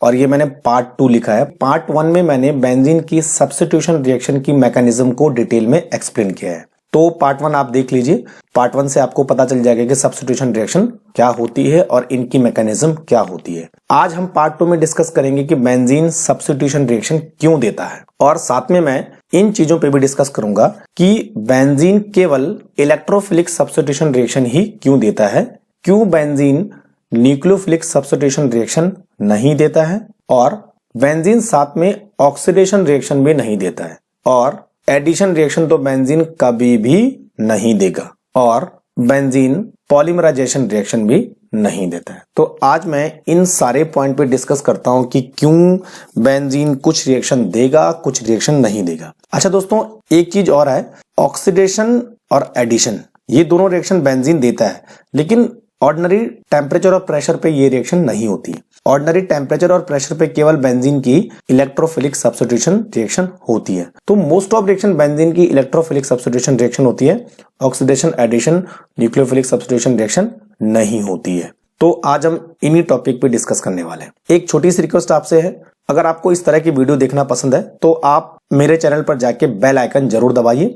और ये मैंने पार्ट 2 लिखा है। पार्ट 1 में मैंने बेंजीन की सब्स्टिट्यूशन रिएक्शन की मैकेनिज्म को डिटेल में एक्सप्लेन किया है, तो पार्ट 1 आप देख लीजिए। पार्ट 1 से आपको पता चल जाएगा कि सब्स्टिट्यूशन रिएक्शन क्या होती है और इनकी मैकेनिज्म क्या होती है। आज हम पार्ट 2 में डिस्कस करेंगे कि बेंजीन सब्स्टिट्यूशन रिएक्शन क्यों देता है, और साथ में मैं इन चीजों पे भी डिस्कस करूंगा कि बेंजीन केवल इलेक्ट्रोफिलिक सब्स्टिट्यूशन रिएक्शन ही क्यों देता है, क्यों बेंजीन न्यूक्लियोफिलिक सब्स्टिट्यूशन रिएक्शन नहीं देता है, और बेंजीन साथ में ऑक्सीडेशन रिएक्शन भी नहीं देता है, और एडिशन रिएक्शन तो बेंजीन कभी भी नहीं देगा, और बेंजीन पॉलीमराइजेशन रिएक्शन भी नहीं देता है। तो आज मैं इन सारे पॉइंट पे डिस्कस करता हूं कि क्यों बेंजीन कुछ रिएक्शन देगा, कुछ रिएक्शन नहीं देगा। अच्छा दोस्तों, एक चीज और है, ऑक्सीडेशन और एडिशन ये दोनों रिएक्शन बेंजीन देता है, लेकिन ऑर्डिनरी टेम्परेचर और प्रेशर पे ये रिएक्शन नहीं होती। ऑर्डिनरी टेम्परेचर और प्रेशर पे केवल बेंजीन की इलेक्ट्रोफिलिक सब्स्टिट्यूशन रिएक्शन होती है। तो मोस्ट ऑफ रिएक्शन बेंजीन की इलेक्ट्रोफिलिक सब्स्टिट्यूशन रिएक्शन होती है, oxidation addition nucleophilic substitution reaction नहीं होती है। तो आज हम इन्हीं टॉपिक पे डिस्कस करने वाले हैं। एक छोटी सी रिक्वेस्ट आपसे है, अगर आपको इस तरह की वीडियो देखना पसंद है तो आप मेरे चैनल पर जाके बेल आइकन जरूर दबाइए,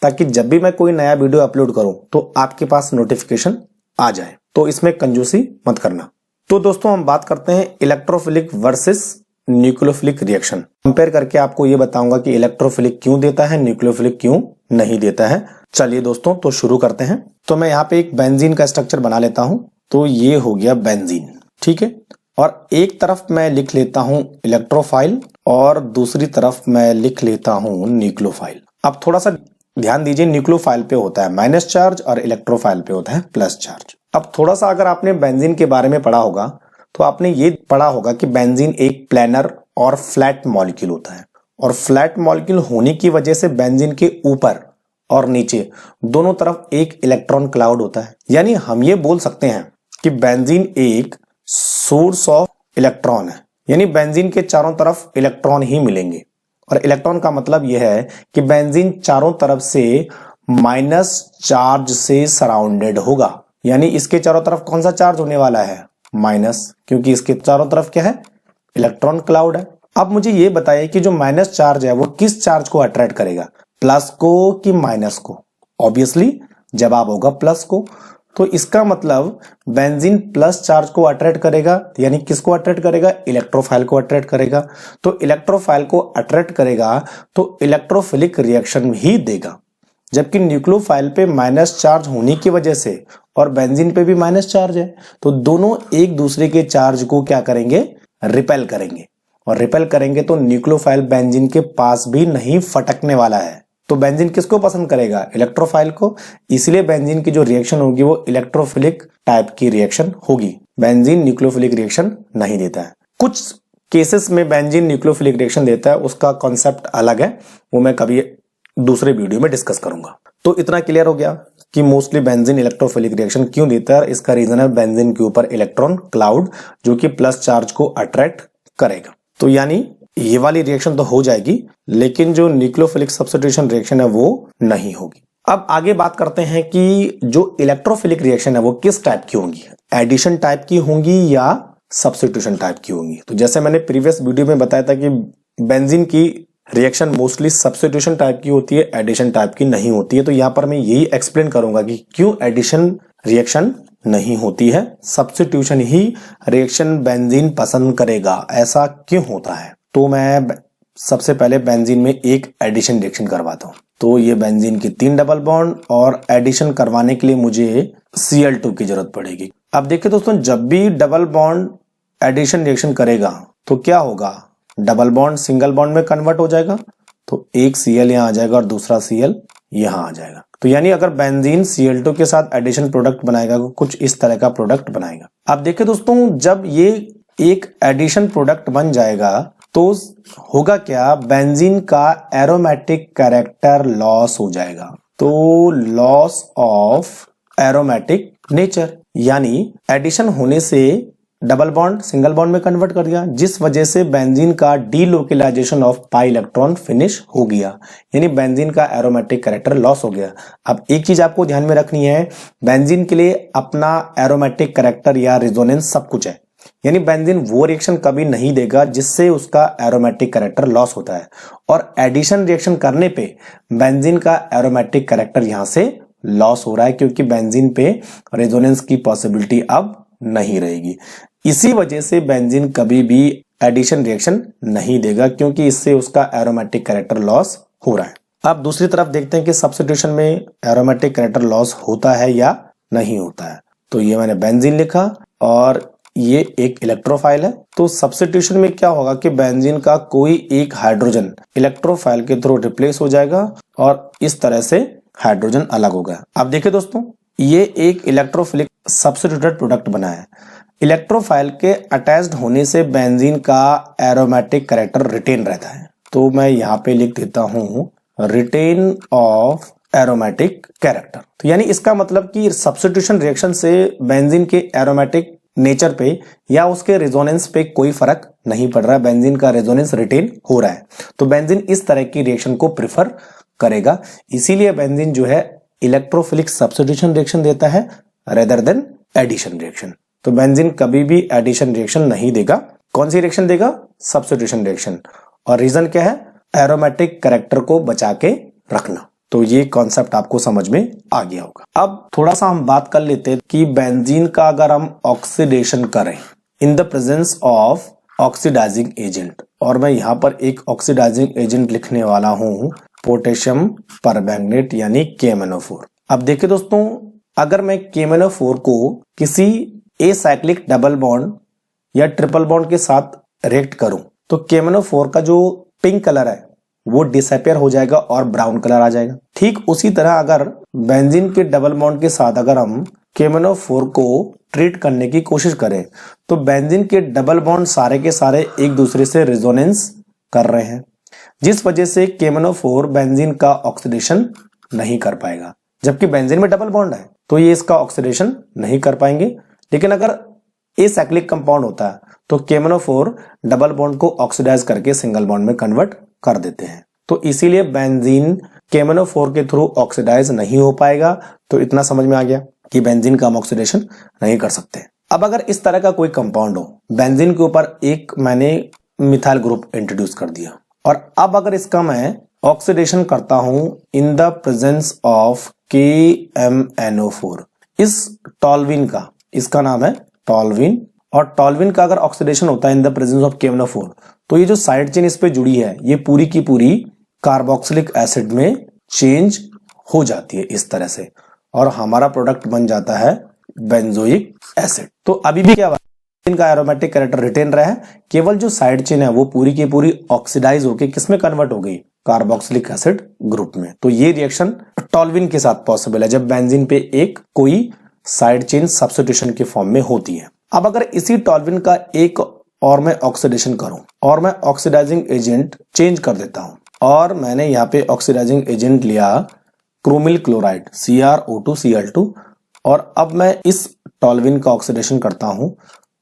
ताकि जब भी मैं कोई नया वीडियो अपलोड करूं तो आपके पास नोटिफिकेशन आ जाए। तो इसमें कंजूसी मत करना। तो दोस्तों, हम बात करते हैं electrophilic versus nucleophilic reaction. Compare करके आपको ये बताऊंगा कि इलेक्ट्रोफिलिक क्यों देता है, न्यूक्लियोफिलिक क्यों नहीं देता है। चलिए दोस्तों, तो शुरू करते हैं। तो मैं यहाँ पे एक बेंजीन का स्ट्रक्चर बना लेता हूं। तो ये हो गया बेंजीन, ठीक है। और एक तरफ मैं लिख लेता हूं इलेक्ट्रोफाइल और दूसरी तरफ मैं लिख लेता हूं न्यूक्लियोफाइल। अब थोड़ा सा ध्यान दीजिए, न्यूक्लियोफाइल पे होता है माइनस चार्ज और इलेक्ट्रोफाइल पे होता है प्लस चार्ज। अब थोड़ा सा अगर आपने बेंजीन के बारे में पढ़ा होगा तो आपने ये पढ़ा होगा कि बेंजीन एक प्लैनर और फ्लैट मॉलिक्यूल होता है, और फ्लैट मॉलिक्यूल होने की वजह से बेंजीन के ऊपर और नीचे दोनों तरफ एक इलेक्ट्रॉन क्लाउड होता है। यानी हम ये बोल सकते हैं कि बेंजीन एक सोर्स ऑफ इलेक्ट्रॉन है, यानी बेंजीन के चारों तरफ इलेक्ट्रॉन ही मिलेंगे। और इलेक्ट्रॉन का मतलब यह है कि बेंजीन चारों तरफ से माइनस चार्ज से सराउंडेड होगा, यानी इसके चारों तरफ कौन सा चार्ज होने वाला है, माइनस, क्योंकि इसके चारों तरफ क्या है, इलेक्ट्रॉन क्लाउड है। अब मुझे ये बताइए कि जो माइनस चार्ज है वो किस चार्ज को अट्रैक्ट करेगा, प्लस को कि माइनस को? ऑब्वियसली जवाब होगा प्लस को। तो इसका मतलब बेंजीन प्लस चार्ज को अट्रैक्ट करेगा, यानी किसको अट्रैक्ट करेगा, इलेक्ट्रोफाइल को अट्रैक्ट करेगा। तो इलेक्ट्रोफाइल को अट्रैक्ट करेगा तो इलेक्ट्रोफिलिक रिएक्शन ही देगा। जबकि न्यूक्लियोफाइल पे माइनस चार्ज होने की वजह से और बेंजीन पे भी माइनस चार्ज है, तो दोनों एक दूसरे के चार्ज को क्या करेंगे, रिपेल करेंगे। और रिपेल करेंगे तो न्यूक्लियोफाइल बेंजीन के पास भी नहीं फटकने वाला है। तो बेंजीन किसको पसंद करेगा, इलेक्ट्रोफाइल को। इसलिए बेंजीन की जो रिएक्शन होगी वो इलेक्ट्रोफिलिक टाइप की रिएक्शन होगी। बेंजीन न्यूक्लियोफिलिक रिएक्शन नहीं देता है। कुछ केसेस में बेंजीन न्यूक्लियोफिलिक रिएक्शन देता है, उसका कॉन्सेप्ट अलग है, वो मैं कभी दूसरे वीडियो में डिस्कस करूंगा। तो इतना क्लियर हो गया कि मोस्टली बेंजीन इलेक्ट्रोफिलिक रिएक्शन क्यों देता है। इसका रीजन है बेंजीन के ऊपर इलेक्ट्रॉन क्लाउड जो कि प्लस चार्ज को अट्रैक्ट करेगा। तो यानी ये वाली रिएक्शन तो हो जाएगी, लेकिन जो न्यूक्लियोफिलिक सब्स्टिट्यूशन रिएक्शन है वो नहीं होगी। अब आगे बात करते हैं कि जो इलेक्ट्रोफिलिक रिएक्शन है वो किस टाइप की होंगी, एडिशन टाइप की होंगी या सब्स्टिट्यूशन टाइप की होंगी। तो जैसे मैंने प्रीवियस वीडियो में बताया था कि बेंजीन की रिएक्शन मोस्टली सब्स्टिट्यूशन टाइप की होती है, एडिशन टाइप की नहीं होती है। तो यहां पर मैं यही एक्सप्लेन करूंगा कि क्यों एडिशन रिएक्शन नहीं होती है, सब्स्टिट्यूशन ही रिएक्शन बेंजीन पसंद करेगा, ऐसा क्यों होता है। तो मैं सबसे पहले बेंजीन में एक एडिशन रिएक्शन करवाता हूं। तो ये बेंजीन की 3 डबल बॉन्ड, और एडिशन करवाने के लिए मुझे Cl2 की जरूरत पड़ेगी। अब देखिए दोस्तों, जब भी डबल बॉन्ड एडिशन रिएक्शन करेगा तो क्या होगा, डबल बॉन्ड सिंगल बॉन्ड में कन्वर्ट हो जाएगा। तो एक Cl यहां आ जाएगा और दूसरा Cl यहां आ जाएगा। तो यानी अगर बेंजीन Cl2 के साथ एडिशन प्रोडक्ट बनाएगा तो कुछ इस तरह का प्रोडक्ट बनाएगा। अब देखिए दोस्तों, जब ये एक एडिशन प्रोडक्ट बन जाएगा तो होगा क्या, बेंजीन का एरोमेटिक कैरेक्टर लॉस हो जाएगा। तो लॉस ऑफ एरोमेटिक नेचर, यानी एडिशन होने से डबल बॉन्ड सिंगल बॉन्ड में कन्वर्ट कर दिया, जिस वजह से बेंजीन का delocalisation of pi electron finish हो गया, यानी बेंजीन का एरोमेटिक कैरेक्टर लॉस हो गया। अब एक चीज आपको ध्यान में रखनी है, बेंजीन के लिए अपना एरोमेटिक कैरेक्टर या रेजोनेंस सब कुछ है, यानी बेंजीन वो रिएक्शन कभी नहीं देगा जिससे उसका एरोमेटिक कैरेक्टर लॉस होता है, और एडिशन रिएक्शन करने पे बेंजीन का एरोमेटिक कैरेक्टर यहां से लॉस हो रहा है, क्योंकि बेंजीन पे रेजोनेंस की पॉसिबिलिटी अब नहीं रहेगी। इसी वजह से बेंजीन कभी भी एडिशन रिएक्शन नहीं देगा, क्योंकि इससे उसका एरोमेटिक कैरेक्टर लॉस हो रहा है। अब दूसरी तरफ देखते हैं कि सब्स्टिट्यूशन में एरोमेटिक कैरेक्टर लॉस होता है या नहीं होता है। तो ये मैंने बेंजीन लिखा और ये एक इलेक्ट्रोफाइल है। तो सब्स्टिट्यूशन में क्या होगा कि बेंजीन का कोई एक हाइड्रोजन इलेक्ट्रोफाइल के थ्रू रिप्लेस हो जाएगा और इस तरह से हाइड्रोजन अलग होगा। अब देखिए दोस्तों, ये एक इलेक्ट्रोफिलिक सब्स्टिट्यूटेड प्रोडक्ट बना है। इलेक्ट्रोफाइल के अटैच्ड होने से बेंजीन का एरोमेटिक कैरेक्टर रिटेन रहता है। तो मैं यहाँ पे लिख देता हूं रिटेन ऑफ एरोमेटिक कैरेक्टर। तो यानी इसका मतलब कि सब्स्टिट्यूशन रिएक्शन से बेंजीन के एरोमेटिक नेचर पे या उसके रेजोनेंस पे कोई फर्क नहीं पड़ रहा है, बेंजीन का रेजोनेंस रिटेन हो रहा है। तो बेंजीन इस तरह की रिएक्शन को प्रिफर करेगा, इसीलिए बेंजीन जो है इलेक्ट्रोफिलिक सब्स्टिट्यूशन रिएक्शन देता है रेदर देन एडिशन रिएक्शन। तो बेंजीन कभी भी एडिशन रिएक्शन नहीं देगा। कौन सी रिएक्शन देगा? Substitution reaction. और रीजन क्या है? एरोमेटिक कैरेक्टर को बचा के रखना। तो ये कॉन्सेप्ट आपको समझ में आ गया होगा। अब थोड़ा सा हम बात कर लेते हैं कि बेंजीन का अगर हम ऑक्सीडेशन करें in the presence of oxidising agent, और मैं यहां पर एक ऑक्सीडाइजिंग एजेंट लिखने वाला हूं पोटेशियम परमैंगनेट यानी KMnO4। अब देखिए दोस्तों, अगर मैं KMnO4 को किसी एसाइक्लिक डबल बॉन्ड या ट्रिपल बॉन्ड के साथ रिएक्ट करूं तो KMnO4 का जो पिंक कलर है वो डिसअपियर हो जाएगा और ब्राउन कलर आ जाएगा। ठीक उसी तरह अगर बेंजीन के डबल बॉन्ड के साथ अगर हम KMnO4 को ट्रीट करने की कोशिश करें तो बेंजीन के डबल बॉन्ड सारे के सारे एक दूसरे से रेजोनेंस कर रहे हैं, जिस वजह से KMnO4 बेंजीन का ऑक्सीडेशन नहीं कर पाएगा। जबकि बेंजीन में डबल बॉन्ड है तो ये इसका ऑक्सीडेशन नहीं कर पाएंगे। लेकिन अगर एसाइक्लिक कंपाउंड होता है तो KMnO4 डबल बॉन्ड को ऑक्सीडाइज करके सिंगल बॉन्ड में कन्वर्ट कर देते हैं। तो इसीलिए बेंजीन KMnO4 के थ्रू ऑक्सीडाइज नहीं हो पाएगा। तो इतना समझ में आ गया कि बेंजीन का हम ऑक्सीडेशन नहीं कर सकते। अब अगर इस तरह का कोई कंपाउंड हो, बेंजीन के ऊपर एक मैंने मिथाइल ग्रुप इंट्रोड्यूस कर दिया, और अब अगर इसका मैं ऑक्सीडेशन करता हूं इन द प्रेजेंस ऑफ KMnO4, इस टॉल्विन का, इसका नाम है टॉल्विन, और टॉल्विन का अगर ऑक्सीडेशन होता है इन द प्रेजेंस ऑफ KMnO4 तो ये जो साइड चेन इस पे जुड़ी है ये पूरी की पूरी कार्बोक्सिलिक एसिड में चेंज हो जाती है इस तरह से, और हमारा प्रोडक्ट बन जाता है बेंजोइक एसिड। तो अभी भी क्या हुआ, इनका एरोमेटिक कैरेक्टर रिटेन रहा है, केवल जो साइड चेन है वो पूरी की पूरी ऑक्सीडाइज होकर किसमें कन्वर्ट हो गई? कार्बोक्सिलिक एसिड ग्रुप में। तो ये रिएक्शन टॉल्विन के साथ पॉसिबल है जब बेंजीन पे एक कोई साइड चेन सब्स्टिट्यूशन के फॉर्म में होती है। अब अगर इसी टॉल्विन का एक और मैं ऑक्सीडेशन करूं और मैं ऑक्सीडाइजिंग एजेंट चेंज कर देता हूं, और मैंने यहाँ पे ऑक्सीडाइजिंग एजेंट लिया क्रोमिल क्लोराइड CrO2Cl2, और अब मैं इस टॉल्विन का ऑक्सीडेशन करता हूं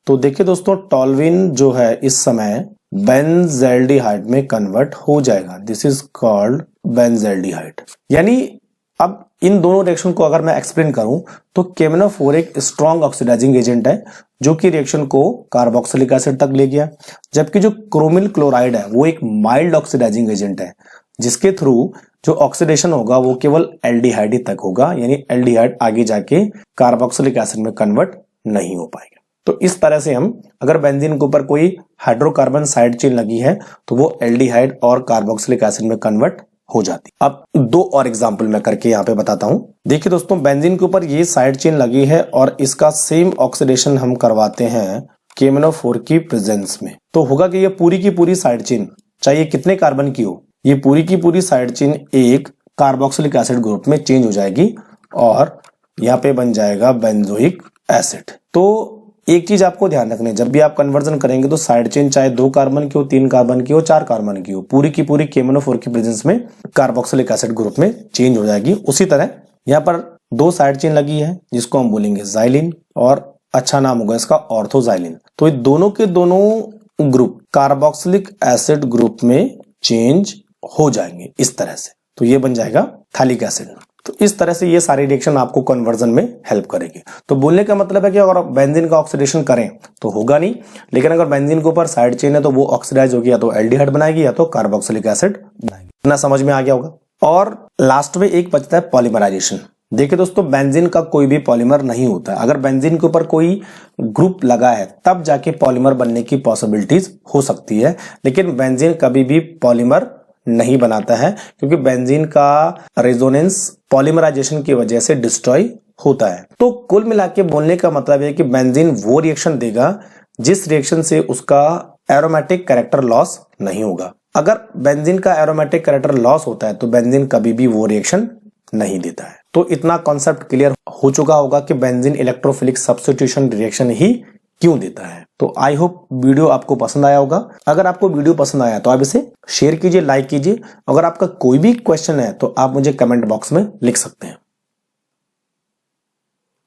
तो देखिए दोस्तों, टॉल्विन जो है इस समय बेंजल्डिहाइड में कन्वर्ट हो जाएगा। This is called benzaldehyde. यानी अब इन दोनों रिएक्शन को अगर मैं एक्सप्लेन करूं तो KMnO4 एक स्ट्रॉन्ग ऑक्सीडाइजिंग एजेंट है जो कि रिएक्शन को कार्बोक्सिलिक एसिड तक ले गया, जबकि जो क्रोमिल क्लोराइड है वो एक माइल्ड ऑक्सीडाइजिंग एजेंट है जिसके थ्रू जो ऑक्सीडेशन होगा वो केवल एल्डिहाइड ही तक होगा, यानी एल्डिहाइड आगे जाके कार्बोक्सिलिक एसिड में कन्वर्ट नहीं हो पाएगा। तो इस तरह से हम अगर बेंजीन के ऊपर कोई हाइड्रोकार्बन साइड चेन लगी है तो वो एल्डिहाइड और कार्बोक्सिलिक एसिड में कन्वर्ट हो जाती। अब दो और एग्जांपल मैं करके यहाँ पे बताता हूं। देखिए दोस्तों, बेंजीन के ऊपर ये साइड चेन लगी है और इसका सेम ऑक्सीडेशन हम करवाते हैं KMnO4 की प्रेजेंस में, तो होगा कि ये पूरी की पूरी साइड चेन, चाहे कितने कार्बन की हो, ये पूरी की पूरी साइड चेन एक कार्बोक्सिलिक एसिड ग्रुप में चेंज हो जाएगी और यहाँ पे बन जाएगा बेंजोइक एसिड। तो एक चीज आपको ध्यान रखनी है, जब भी आप कन्वर्जन करेंगे तो साइड चेन चाहे 2 कार्बन की हो, 3 कार्बन की हो, 4 कार्बन की हो, पूरी की पूरी KMnO4 की प्रेजेंस में कार्बोक्सिलिक एसिड ग्रुप में चेंज हो जाएगी। उसी तरह यहाँ पर 2 साइड चेन लगी है जिसको हम बोलेंगे जाइलिन, और अच्छा नाम होगा इसका ऑर्थोजाइलिन। तो ये दोनों के दोनों ग्रुप कार्बोक्सिलिक एसिड ग्रुप में चेंज हो जाएंगे इस तरह से। तो ये बन जाएगा थैलिक एसिड। तो इस तरह से ये सारी रिएक्शन आपको कन्वर्जन में हेल्प करेगी। तो बोलने का मतलब है कि अगर आप बेंजीन का ऑक्सीडेशन करें तो होगा नहीं, लेकिन अगर बेंजीन के ऊपर साइड चेन है तो वो ऑक्सीडाइज होगी, या तो एल्डिहाइड बनाएगी या तो कार्बोक्सिलिक एसिड बनाएगी। इतना समझ में आ गया होगा। और लास्ट में एक बचता है पॉलीमराइजेशन। देखिए दोस्तों, बेंजीन का कोई भी पॉलीमर नहीं होता है। अगर बेंजीन के ऊपर कोई ग्रुप लगा है तब जाके पॉलीमर बनने की पॉसिबिलिटीज हो सकती है, लेकिन बेंजीन कभी भी पॉलीमर नहीं बनाता है, क्योंकि बेंजीन का रेजोनेंस पॉलीमराइजेशन की वजह से डिस्ट्रॉय होता है। तो कुल मिला के बोलने का मतलब है कि बेंजीन वो रिएक्शन देगा जिस रिएक्शन से उसका एरोमेटिक कैरेक्टर लॉस नहीं होगा। अगर बेंजीन का एरोमेटिक कैरेक्टर लॉस होता है तो बेंजीन कभी भी वो रिएक्शन नहीं देता है। तो इतना कॉन्सेप्ट क्लियर हो चुका होगा कि बेंजीन इलेक्ट्रोफिलिक सब्स्टिट्यूशन रिएक्शन ही क्यों देता है। तो आई होप वीडियो आपको पसंद आया होगा। अगर आपको वीडियो पसंद आया तो आप इसे शेयर कीजिए, लाइक कीजिए। अगर आपका कोई भी क्वेश्चन है तो आप मुझे कमेंट बॉक्स में लिख सकते हैं।